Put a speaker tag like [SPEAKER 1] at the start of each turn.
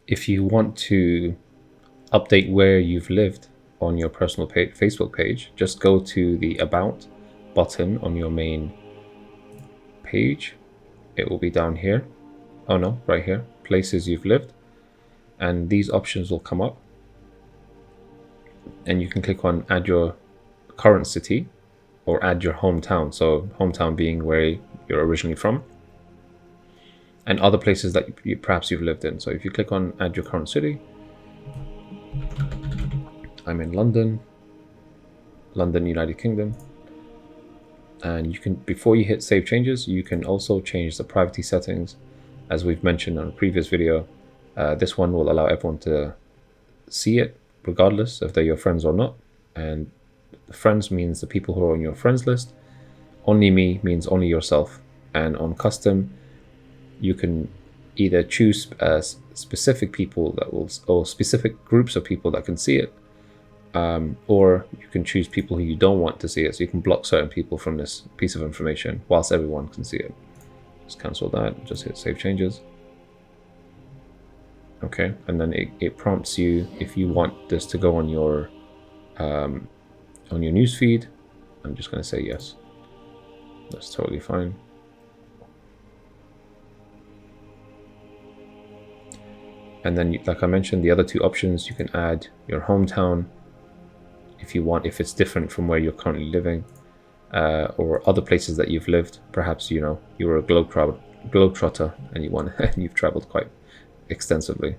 [SPEAKER 1] If you want to update where you've lived on your personal Facebook page, just go to the About button on your main page. It will be down here. Oh no, right here, places you've lived. And these options will come up. And you can click on add your current city or add your hometown. So hometown being where you're originally from. And other places that perhaps you've lived in. So if you click on add your current city, I'm in London, United Kingdom. And you can, before you hit save changes, you can also change the privacy settings. As we've mentioned on a previous video, this one will allow everyone to see it regardless if they're your friends or not. And friends means the people who are on your friends list. Only me means only yourself. And on custom, you can either choose specific people that will, or specific groups of people that can see it, or you can choose people who you don't want to see it. So you can block certain people from this piece of information whilst everyone can see it. Just cancel that, just hit save changes. Okay, and then it prompts you if you want this to go on your news feed. I'm just going to say yes. That's totally fine. And then, like I mentioned, the other two options, you can add your hometown if you want, if it's different from where you're currently living, or other places that you've lived. Perhaps, you know, you were a globetrotter and you've traveled quite extensively.